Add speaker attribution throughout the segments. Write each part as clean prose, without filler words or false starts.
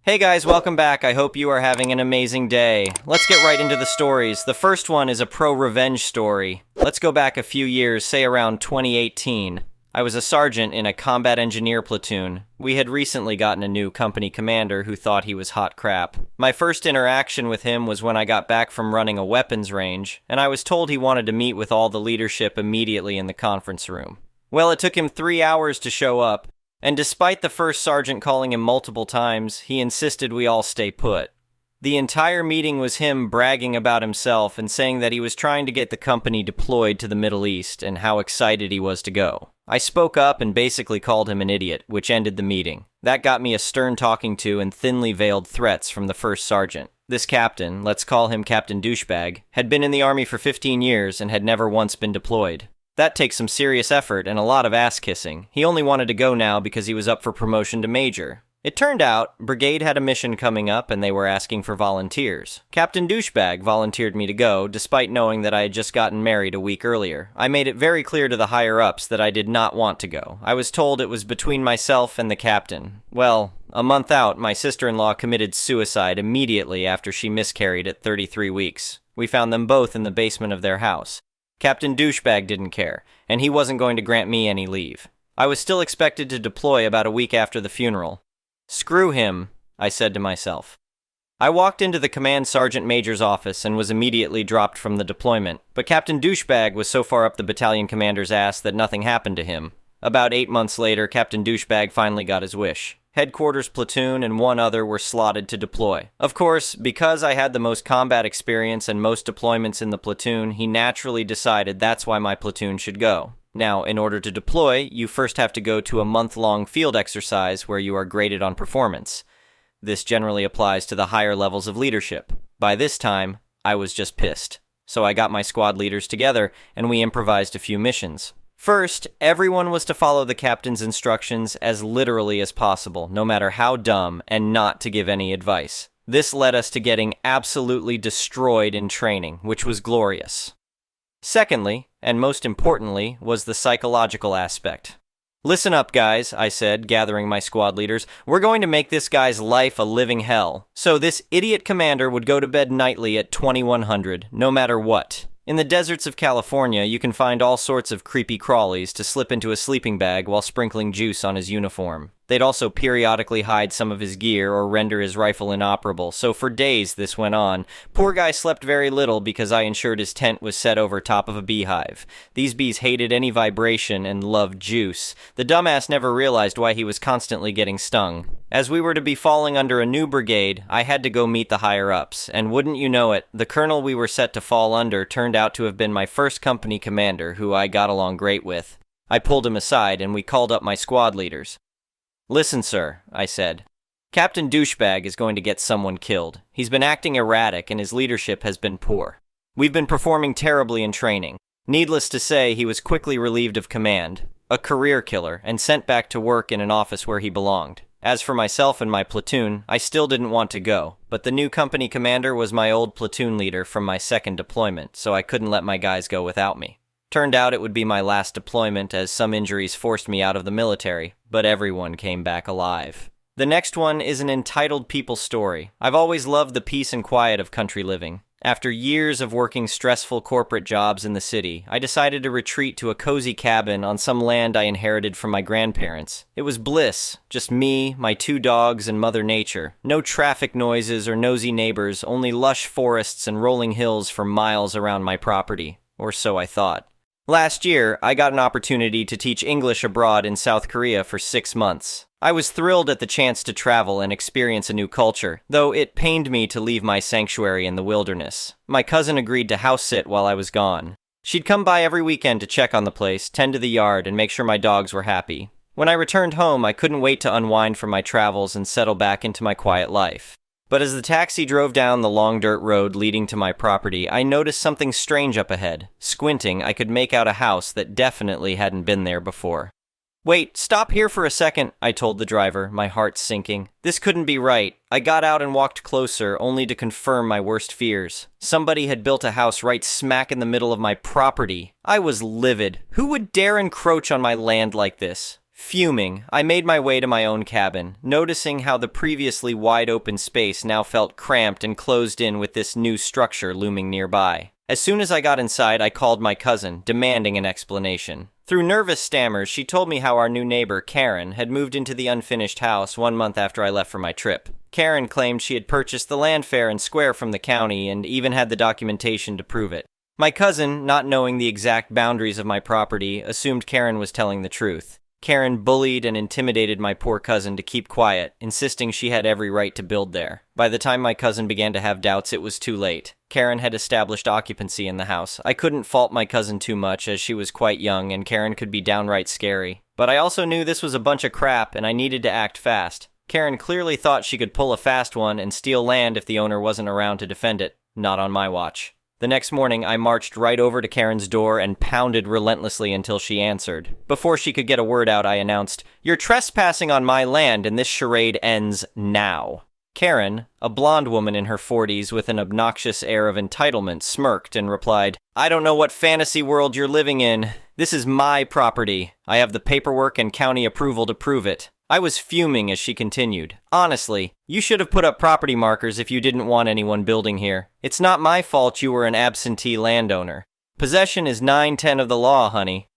Speaker 1: Hey guys, welcome back. I hope you are having an amazing day. Let's get right into the stories. The first one is a pro-revenge story. Let's go back a few years, say around 2018. I was a sergeant in a combat engineer platoon. We had recently gotten a new company commander who thought he was hot crap. My first interaction with him was when I got back from running a weapons range, and I was told he wanted to meet with all the leadership immediately in the conference room. Well, it took him 3 hours to show up. And despite the first sergeant calling him multiple times, he insisted we all stay put. The entire meeting was him bragging about himself and saying that he was trying to get the company deployed to the Middle East and how excited he was to go. I spoke up and basically called him an idiot, which ended the meeting. That got me a stern talking to and thinly veiled threats from the first sergeant. This captain, let's call him Captain Douchebag, had been in the Army for 15 years and had never once been deployed. That takes some serious effort and a lot of ass-kissing. He only wanted to go now because he was up for promotion to major. It turned out, Brigade had a mission coming up and they were asking for volunteers. Captain Douchebag volunteered me to go, despite knowing that I had just gotten married a week earlier. I made it very clear to the higher-ups that I did not want to go. I was told it was between myself and the captain. Well, a month out, my sister-in-law committed suicide immediately after she miscarried at 33 weeks. We found them both in the basement of their house. Captain Douchebag didn't care, and he wasn't going to grant me any leave. I was still expected to deploy about a week after the funeral. Screw him, I said to myself. I walked into the command sergeant major's office and was immediately dropped from the deployment, but Captain Douchebag was so far up the battalion commander's ass that nothing happened to him. About 8 months later, Captain Douchebag finally got his wish. Headquarters platoon and one other were slotted to deploy. Of course, because I had the most combat experience and most deployments in the platoon, he naturally decided that's why my platoon should go. Now, in order to deploy, you first have to go to a month-long field exercise where you are graded on performance. This generally applies to the higher levels of leadership. By this time, I was just pissed. So I got my squad leaders together and we improvised a few missions. First, everyone was to follow the captain's instructions as literally as possible, no matter how dumb, and not to give any advice. This led us to getting absolutely destroyed in training, which was glorious. Secondly, and most importantly, was the psychological aspect. Listen up, guys, I said, gathering my squad leaders. We're going to make this guy's life a living hell. So this idiot commander would go to bed nightly at 2100, no matter what. In the deserts of California, you can find all sorts of creepy crawlies to slip into a sleeping bag while sprinkling juice on his uniform. They'd also periodically hide some of his gear or render his rifle inoperable, so for days this went on. Poor guy slept very little because I ensured his tent was set over top of a beehive. These bees hated any vibration and loved juice. The dumbass never realized why he was constantly getting stung. As we were to be falling under a new brigade, I had to go meet the higher-ups, and wouldn't you know it, the colonel we were set to fall under turned out to have been my first company commander, who I got along great with. I pulled him aside, and we called up my squad leaders. Listen, sir, I said. Captain Douchebag is going to get someone killed. He's been acting erratic, and his leadership has been poor. We've been performing terribly in training. Needless to say, he was quickly relieved of command, a career killer, and sent back to work in an office where he belonged. As for myself and my platoon, I still didn't want to go, but the new company commander was my old platoon leader from my second deployment, so I couldn't let my guys go without me. Turned out it would be my last deployment as some injuries forced me out of the military, but everyone came back alive. The next one is an entitled people story. I've always loved the peace and quiet of country living. After years of working stressful corporate jobs in the city, I decided to retreat to a cozy cabin on some land I inherited from my grandparents. It was bliss, just me, my 2 dogs, and Mother Nature. No traffic noises or nosy neighbors, only lush forests and rolling hills for miles around my property. Or so I thought. Last year, I got an opportunity to teach English abroad in South Korea for 6 months. I was thrilled at the chance to travel and experience a new culture, though it pained me to leave my sanctuary in the wilderness. My cousin agreed to house sit while I was gone. She'd come by every weekend to check on the place, tend to the yard, and make sure my dogs were happy. When I returned home, I couldn't wait to unwind from my travels and settle back into my quiet life. But as the taxi drove down the long dirt road leading to my property, I noticed something strange up ahead. Squinting, I could make out a house that definitely hadn't been there before. Wait, stop here for a second, I told the driver, my heart sinking. This couldn't be right. I got out and walked closer, only to confirm my worst fears. Somebody had built a house right smack in the middle of my property. I was livid. Who would dare encroach on my land like this? Fuming, I made my way to my own cabin, noticing how the previously wide-open space now felt cramped and closed in with this new structure looming nearby. As soon as I got inside, I called my cousin, demanding an explanation. Through nervous stammers, she told me how our new neighbor, Karen, had moved into the unfinished house 1 month after I left for my trip. Karen claimed she had purchased the land fair and square from the county and even had the documentation to prove it. My cousin, not knowing the exact boundaries of my property, assumed Karen was telling the truth. Karen bullied and intimidated my poor cousin to keep quiet, insisting she had every right to build there. By the time my cousin began to have doubts, it was too late. Karen had established occupancy in the house. I couldn't fault my cousin too much, as she was quite young and Karen could be downright scary. But I also knew this was a bunch of crap and I needed to act fast. Karen clearly thought she could pull a fast one and steal land if the owner wasn't around to defend it. Not on my watch. The next morning, I marched right over to Karen's door and pounded relentlessly until she answered. Before she could get a word out, I announced, "You're trespassing on my land and this charade ends now." Karen, a blonde woman in her 40s with an obnoxious air of entitlement, smirked and replied, "I don't know what fantasy world you're living in. This is my property. I have the paperwork and county approval to prove it." I was fuming as she continued. "Honestly, you should have put up property markers if you didn't want anyone building here. It's not my fault you were an absentee landowner. Possession is 9/10 of the law, honey."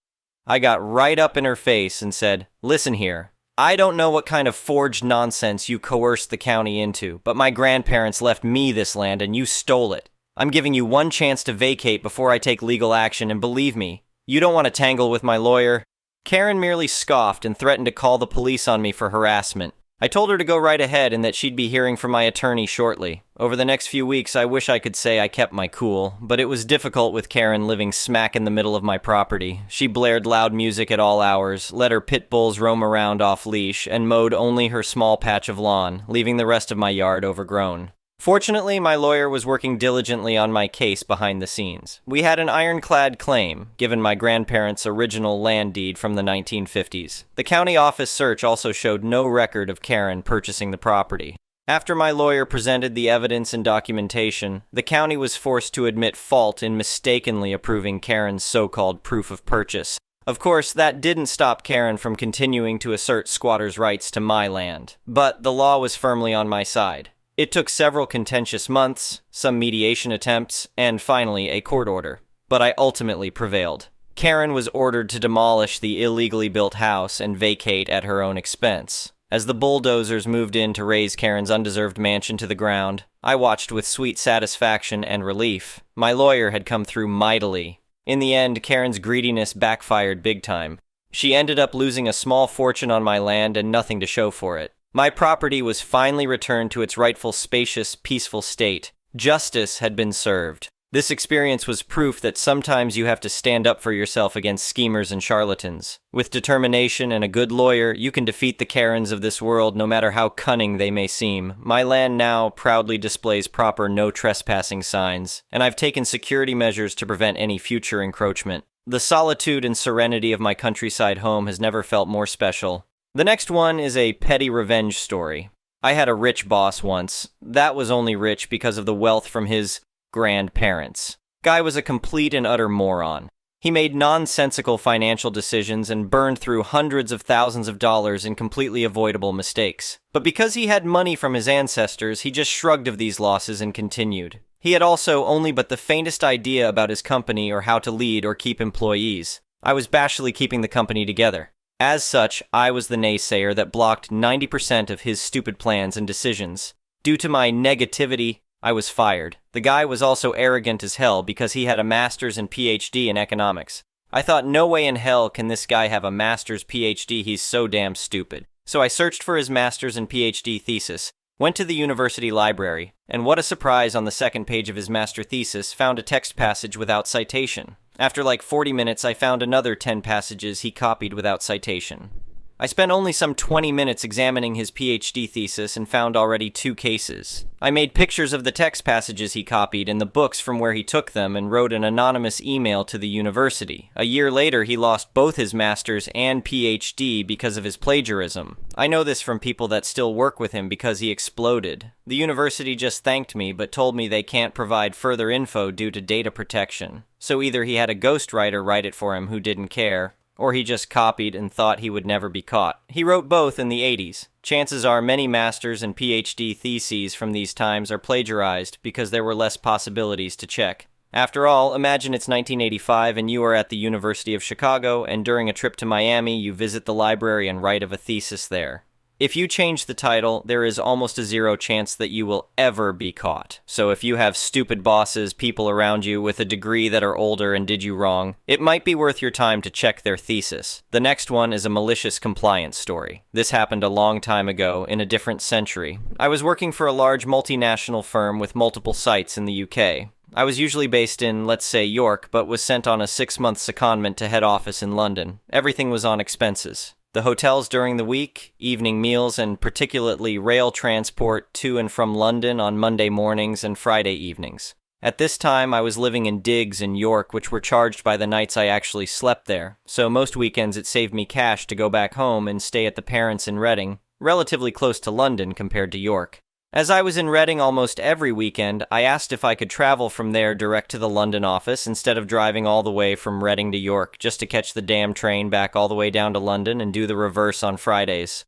Speaker 1: I got right up in her face and said, "Listen here. I don't know what kind of forged nonsense you coerced the county into, but my grandparents left me this land and you stole it. I'm giving you one chance to vacate before I take legal action, and believe me, you don't want to tangle with my lawyer." Karen merely scoffed and threatened to call the police on me for harassment. I told her to go right ahead and that she'd be hearing from my attorney shortly. Over the next few weeks, I wish I could say I kept my cool, but it was difficult with Karen living smack in the middle of my property. She blared loud music at all hours, let her pit bulls roam around off-leash, and mowed only her small patch of lawn, leaving the rest of my yard overgrown. Fortunately, my lawyer was working diligently on my case behind the scenes. We had an ironclad claim, given my grandparents' original land deed from the 1950s. The county office search also showed no record of Karen purchasing the property. After my lawyer presented the evidence and documentation, the county was forced to admit fault in mistakenly approving Karen's so-called proof of purchase. Of course, that didn't stop Karen from continuing to assert squatters' rights to my land, but the law was firmly on my side. It took several contentious months, some mediation attempts, and finally a court order. But I ultimately prevailed. Karen was ordered to demolish the illegally built house and vacate at her own expense. As the bulldozers moved in to raze Karen's undeserved mansion to the ground, I watched with sweet satisfaction and relief. My lawyer had come through mightily. In the end, Karen's greediness backfired big time. She ended up losing a small fortune on my land and nothing to show for it. My property was finally returned to its rightful spacious, peaceful state. Justice had been served. This experience was proof that sometimes you have to stand up for yourself against schemers and charlatans. With determination and a good lawyer, you can defeat the Karens of this world no matter how cunning they may seem. My land now proudly displays proper no trespassing signs, and I've taken security measures to prevent any future encroachment. The solitude and serenity of my countryside home has never felt more special. The next one is a petty revenge story. I had a rich boss once. That was only rich because of the wealth from his grandparents. Guy was a complete and utter moron. He made nonsensical financial decisions and burned through hundreds of thousands of dollars in completely avoidable mistakes. But because he had money from his ancestors, he just shrugged of these losses and continued. He had also only but the faintest idea about his company or how to lead or keep employees. I was bashfully keeping the company together. As such, I was the naysayer that blocked 90% of his stupid plans and decisions. Due to my negativity, I was fired. The guy was also arrogant as hell because he had a master's and PhD in economics. I thought, no way in hell can this guy have a master's PhD, he's so damn stupid. So I searched for his master's and PhD thesis, went to the university library, and what a surprise, on the second page of his master thesis, found a text passage without citation. After like 40 minutes, I found another 10 passages he copied without citation. I spent only some 20 minutes examining his PhD thesis and found already 2 cases. I made pictures of the text passages he copied and the books from where he took them and wrote an anonymous email to the university. A year later, he lost both his master's and PhD because of his plagiarism. I know this from people that still work with him because he exploded. The university just thanked me but told me they can't provide further info due to data protection. So either he had a ghostwriter write it for him who didn't care, Or he just copied and thought he would never be caught. He wrote both in the 80s. Chances are many master's and PhD theses from these times are plagiarized because there were less possibilities to check. After all, imagine it's 1985 and you are at the University of Chicago, and during a trip to Miami, you visit the library and write of a thesis there. If you change the title, there is almost a zero chance that you will ever be caught. So if you have stupid bosses, people around you with a degree that are older and did you wrong, it might be worth your time to check their thesis. The next one is a malicious compliance story. This happened a long time ago, in a different century. I was working for a large multinational firm with multiple sites in the UK. I was usually based in, let's say, York, but was sent on a 6-month secondment to head office in London. Everything was on expenses. The hotels during the week, evening meals, and particularly rail transport to and from London on Monday mornings and Friday evenings. At this time, I was living in digs in York, which were charged by the nights I actually slept there, so most weekends it saved me cash to go back home and stay at the parents in Reading, relatively close to London compared to York. As I was in Reading almost every weekend, I asked if I could travel from there direct to the London office instead of driving all the way from Reading to York just to catch the damn train back all the way down to London and do the reverse on Fridays.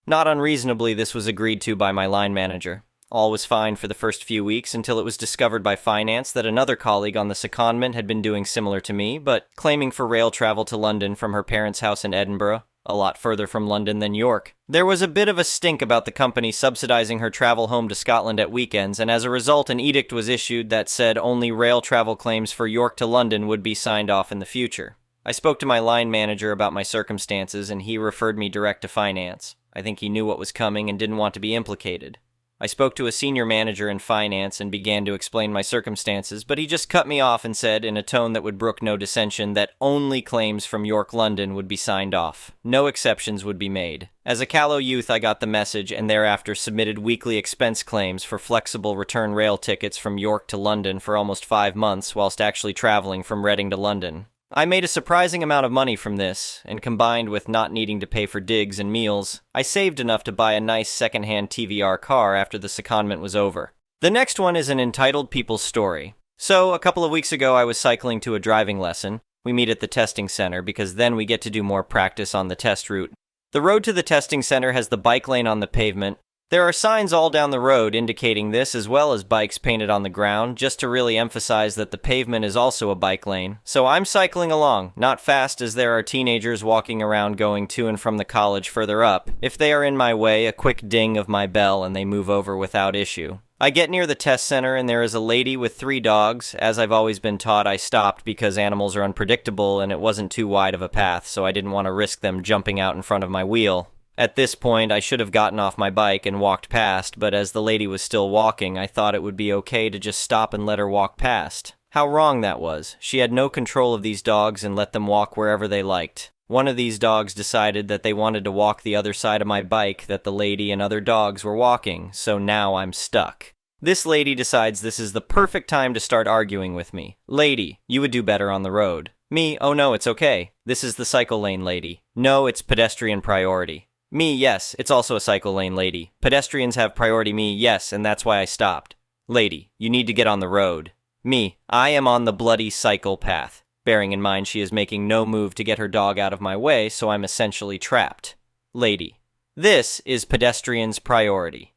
Speaker 1: Not unreasonably, this was agreed to by my line manager. All was fine for the first few weeks until it was discovered by finance that another colleague on the secondment had been doing similar to me, but claiming for rail travel to London from her parents' house in Edinburgh, a lot further from London than York. There was a bit of a stink about the company subsidizing her travel home to Scotland at weekends, and as a result an edict was issued that said only rail travel claims for York to London would be signed off in the future. I spoke to my line manager about my circumstances, and he referred me direct to finance. I think he knew what was coming and didn't want to be implicated. I spoke to a senior manager in finance and began to explain my circumstances, but he just cut me off and said, in a tone that would brook no dissension, that only claims from York London would be signed off. No exceptions would be made. As a callow youth, I got the message and thereafter submitted weekly expense claims for flexible return rail tickets from York to London for almost 5 months, whilst actually traveling from Reading to London. I made a surprising amount of money from this, and combined with not needing to pay for digs and meals, I saved enough to buy a nice second-hand TVR car after the secondment was over. The next one is an entitled people's story. So, a couple of weeks ago I was cycling to a driving lesson. We meet at the testing center because then we get to do more practice on the test route. The road to the testing center has the bike lane on the pavement. There are signs all down the road indicating this, as well as bikes painted on the ground, just to really emphasize that the pavement is also a bike lane. So I'm cycling along, not fast as there are teenagers walking around going to and from the college further up. If they are in my way, a quick ding of my bell and they move over without issue. I get near the test center and there is a lady with 3 dogs. As I've always been taught, I stopped because animals are unpredictable and it wasn't too wide of a path, so I didn't want to risk them jumping out in front of my wheel. At this point, I should have gotten off my bike and walked past, but as the lady was still walking, I thought it would be okay to just stop and let her walk past. How wrong that was. She had no control of these dogs and let them walk wherever they liked. One of these dogs decided that they wanted to walk the other side of my bike that the lady and other dogs were walking, so now I'm stuck. This lady decides this is the perfect time to start arguing with me. Lady, you would do better on the road. Me, oh no, it's okay. This is the cycle lane, lady. No, it's pedestrian priority. Me, yes, it's also a cycle lane, lady. Pedestrians have priority, me, yes, and that's why I stopped. Lady, you need to get on the road. Me, I am on the bloody cycle path. Bearing in mind she is making no move to get her dog out of my way, so I'm essentially trapped. Lady, this is pedestrians' priority.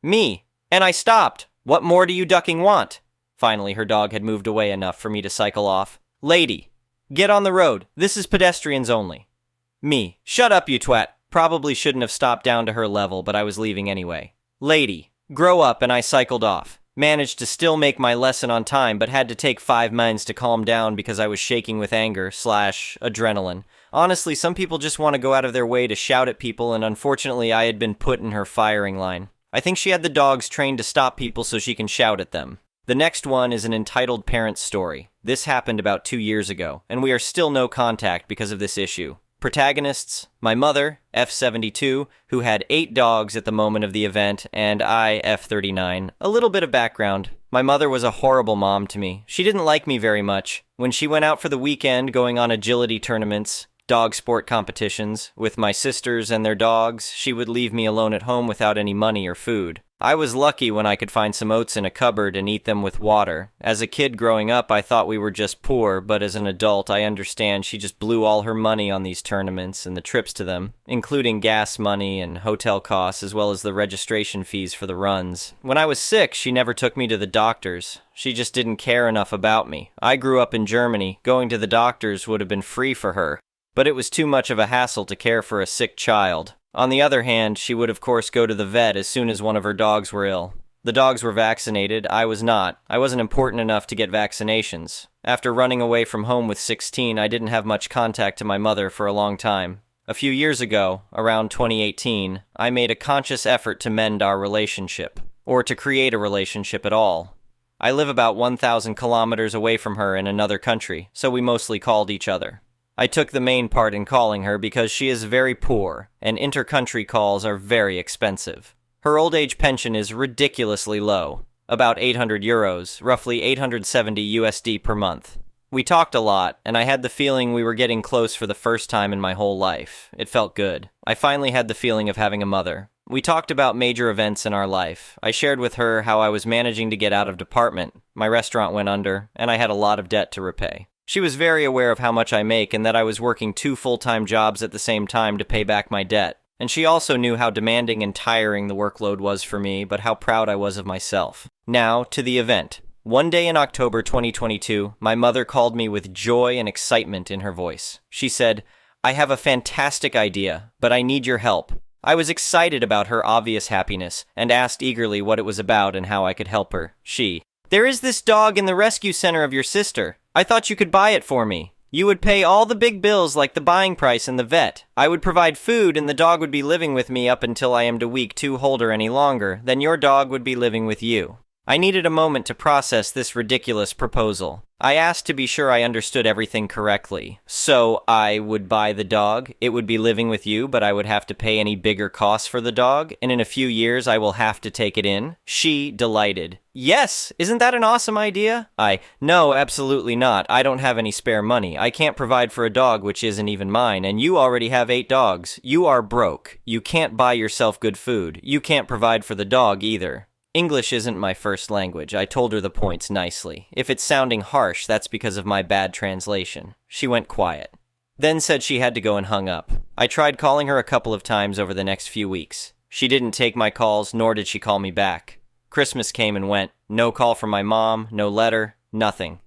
Speaker 1: Me, and I stopped. What more do you ducking want? Finally, her dog had moved away enough for me to cycle off. Lady, get on the road. This is pedestrians only. Me, shut up, you twat. Probably shouldn't have stopped down to her level, but I was leaving anyway. Lady, grow up, and I cycled off. Managed to still make my lesson on time, but had to take 5 minutes to calm down because I was shaking with anger / adrenaline. Honestly, some people just want to go out of their way to shout at people, and unfortunately I had been put in her firing line. I think she had the dogs trained to stop people so she can shout at them. The next one is an entitled parent's story. This happened about 2 years ago, and we are still no contact because of this issue. Protagonists, my mother, F72, who had 8 dogs at the moment of the event, and I, F39. A little bit of background. My mother was a horrible mom to me. She didn't like me very much. When she went out for the weekend going on agility tournaments, dog sport competitions. With my sisters and their dogs, she would leave me alone at home without any money or food. I was lucky when I could find some oats in a cupboard and eat them with water. As a kid growing up, I thought we were just poor, but as an adult, I understand she just blew all her money on these tournaments and the trips to them, including gas money and hotel costs, as well as the registration fees for the runs. When I was sick, she never took me to the doctors. She just didn't care enough about me. I grew up in Germany. Going to the doctors would have been free for her, but it was too much of a hassle to care for a sick child. On the other hand, she would of course go to the vet as soon as one of her dogs were ill. The dogs were vaccinated, I was not. I wasn't important enough to get vaccinations. After running away from home with 16, I didn't have much contact to my mother for a long time. A few years ago, around 2018, I made a conscious effort to mend our relationship, or to create a relationship at all. I live about 1,000 kilometers away from her in another country, so we mostly called each other. I took the main part in calling her because she is very poor, and inter-country calls are very expensive. Her old age pension is ridiculously low, about 800 euros, roughly 870 USD per month. We talked a lot, and I had the feeling we were getting close for the first time in my whole life. It felt good. I finally had the feeling of having a mother. We talked about major events in our life. I shared with her how I was managing to get out of department. My restaurant went under, and I had a lot of debt to repay. She was very aware of how much I make and that I was working 2 full-time jobs at the same time to pay back my debt. And she also knew how demanding and tiring the workload was for me, but how proud I was of myself. Now, to the event. One day in October 2022, my mother called me with joy and excitement in her voice. She said, "I have a fantastic idea, but I need your help." I was excited about her obvious happiness and asked eagerly what it was about and how I could help her. There is this dog in the rescue center of your sister. I thought you could buy it for me. You would pay all the big bills like the buying price and the vet. I would provide food and the dog would be living with me up until I am to week 2 hold her any longer. Then your dog would be living with you. I needed a moment to process this ridiculous proposal. I asked to be sure I understood everything correctly. So I would buy the dog, it would be living with you, but I would have to pay any bigger costs for the dog, and in a few years I will have to take it in? She, delighted. Yes, isn't that an awesome idea? No, absolutely not. I don't have any spare money. I can't provide for a dog which isn't even mine, and you already have 8 dogs. You are broke. You can't buy yourself good food. You can't provide for the dog either. English isn't my first language. I told her the points nicely. If it's sounding harsh, that's because of my bad translation. She went quiet. Then said she had to go and hung up. I tried calling her a couple of times over the next few weeks. She didn't take my calls, nor did she call me back. Christmas came and went. No call from my mom, no letter, nothing.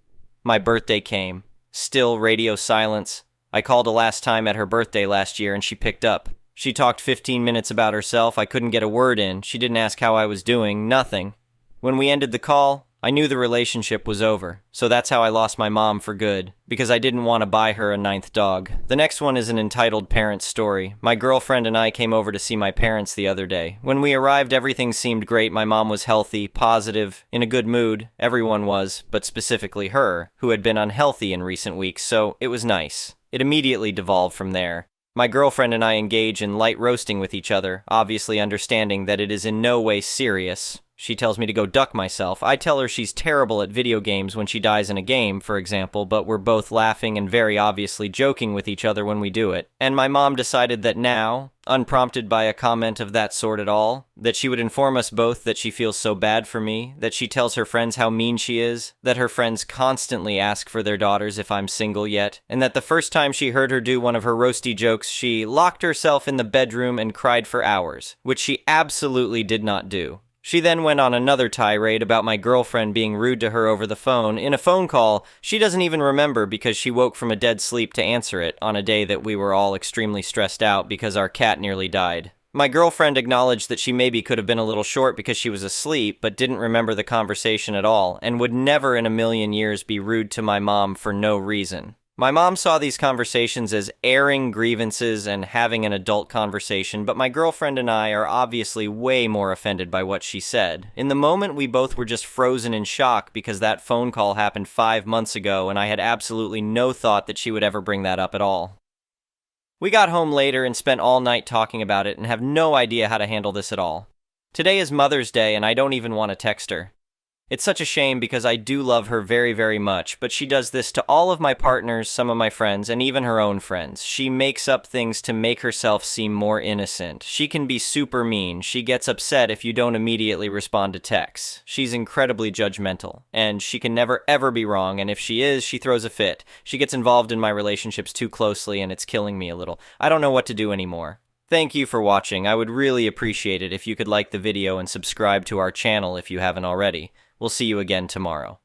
Speaker 1: My birthday came. Still radio silence. I called a last time at her birthday last year and she picked up. She talked 15 minutes about herself. I couldn't get a word in. She didn't ask how I was doing. Nothing. When we ended the call, I knew the relationship was over. So that's how I lost my mom for good, because I didn't want to buy her a 9th dog. The next one is an entitled parent story. My girlfriend and I came over to see my parents the other day. When we arrived, everything seemed great. My mom was healthy, positive, in a good mood. Everyone was, but specifically her, who had been unhealthy in recent weeks, so it was nice. It immediately devolved from there. My girlfriend and I engage in light roasting with each other, obviously understanding that it is in no way serious. She tells me to go duck myself. I tell her she's terrible at video games when she dies in a game, for example, but we're both laughing and very obviously joking with each other when we do it. And my mom decided that now, unprompted by a comment of that sort at all, that she would inform us both that she feels so bad for me, that she tells her friends how mean she is, that her friends constantly ask for their daughters if I'm single yet, and that the first time she heard her do one of her roasty jokes, she locked herself in the bedroom and cried for hours, which she absolutely did not do. She then went on another tirade about my girlfriend being rude to her over the phone, in a phone call she doesn't even remember because she woke from a dead sleep to answer it on a day that we were all extremely stressed out because our cat nearly died. My girlfriend acknowledged that she maybe could have been a little short because she was asleep, but didn't remember the conversation at all, and would never in a million years be rude to my mom for no reason. My mom saw these conversations as airing grievances and having an adult conversation, but my girlfriend and I are obviously way more offended by what she said. In the moment, we both were just frozen in shock because that phone call happened 5 months ago and I had absolutely no thought that she would ever bring that up at all. We got home later and spent all night talking about it and have no idea how to handle this at all. Today is Mother's Day and I don't even want to text her. It's such a shame because I do love her very, very much, but she does this to all of my partners, some of my friends, and even her own friends. She makes up things to make herself seem more innocent. She can be super mean. She gets upset if you don't immediately respond to texts. She's incredibly judgmental, and she can never ever be wrong, and if she is, she throws a fit. She gets involved in my relationships too closely, and it's killing me a little. I don't know what to do anymore. Thank you for watching. I would really appreciate it if you could like the video and subscribe to our channel if you haven't already. We'll see you again tomorrow.